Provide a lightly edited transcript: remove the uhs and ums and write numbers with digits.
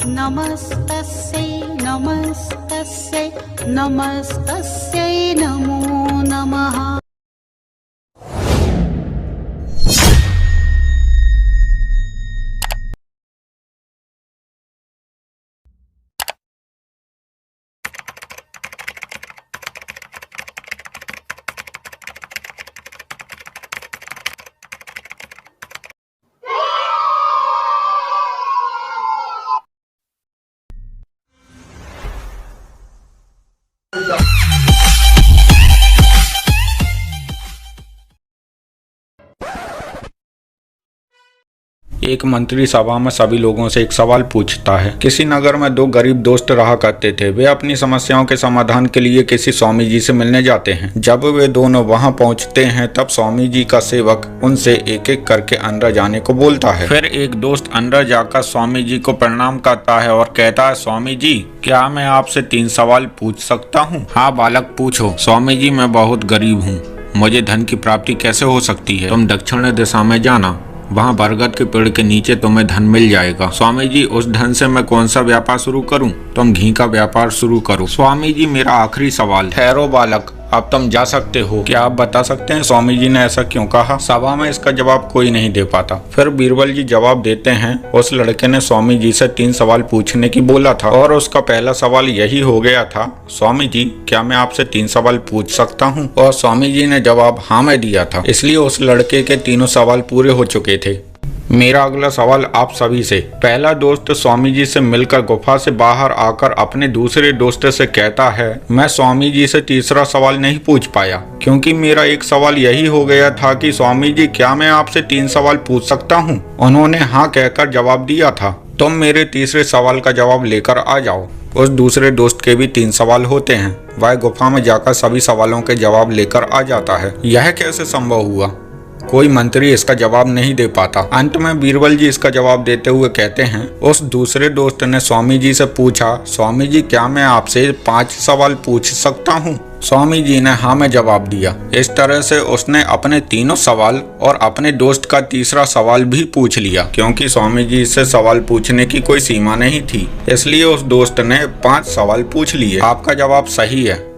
नमस्तस्यै नमस्तस्यै नमस्तस्यै नमो नमः। एक मंत्री सभा में सभी लोगों से एक सवाल पूछता है। किसी नगर में दो गरीब दोस्त रहा करते थे। वे अपनी समस्याओं के समाधान के लिए किसी स्वामी जी से मिलने जाते हैं। जब वे दोनों वहां पहुंचते हैं तब स्वामी जी का सेवक उनसे एक एक करके अंदर जाने को बोलता है। फिर एक दोस्त अंदर जाकर स्वामी जी को प्रणाम करता है और कहता है, स्वामी जी क्या मैं आपसे 3 सवाल पूछ सकता हूँ? हाँ बालक पूछो। स्वामी जी मैं बहुत गरीब हूँ, मुझे धन की प्राप्ति कैसे हो सकती है? तुम दक्षिण दिशा में जाना, वहाँ बरगद के पेड़ के नीचे तुम्हें धन मिल जाएगा। स्वामी जी उस धन से मैं कौन सा व्यापार शुरू करूँ? तुम घी का व्यापार शुरू करो। स्वामी जी मेरा आखिरी सवाल। ठहरो बालक, अब तुम जा सकते हो। क्या आप बता सकते हैं स्वामी जी ने ऐसा क्यों कहा? सभा में इसका जवाब कोई नहीं दे पाता। फिर बीरबल जी जवाब देते हैं, उस लड़के ने स्वामी जी से 3 सवाल पूछने की बोला था और उसका पहला सवाल यही हो गया था, स्वामी जी क्या मैं आपसे 3 सवाल पूछ सकता हूँ? और स्वामी जी ने जवाब हाँ में दिया था, इसलिए उस लड़के के तीनों सवाल पूरे हो चुके थे। मेरा अगला सवाल आप सभी से। पहला दोस्त स्वामी जी से मिलकर गुफा से बाहर आकर अपने दूसरे दोस्त से कहता है, मैं स्वामी जी से तीसरा सवाल नहीं पूछ पाया क्योंकि मेरा एक सवाल यही हो गया था कि स्वामी जी क्या मैं आपसे 3 सवाल पूछ सकता हूँ? उन्होंने हाँ कहकर जवाब दिया था। तुम मेरे तीसरे सवाल का जवाब लेकर आ जाओ। उस दूसरे दोस्त के भी 3 सवाल होते हैं। वह गुफा में जाकर सभी सवालों के जवाब लेकर आ जाता है। यह कैसे संभव हुआ? कोई मंत्री इसका जवाब नहीं दे पाता। अंत में बीरबल जी इसका जवाब देते हुए कहते हैं, उस दूसरे दोस्त ने स्वामी जी से पूछा, स्वामी जी क्या मैं आपसे 5 सवाल पूछ सकता हूँ? स्वामी जी ने हाँ में जवाब दिया। इस तरह से उसने अपने तीनों सवाल और अपने दोस्त का तीसरा सवाल भी पूछ लिया। क्योंकि स्वामी जी से सवाल पूछने की कोई सीमा नहीं थी, इसलिए उस दोस्त ने 5 सवाल पूछ लिए। आपका जवाब सही है।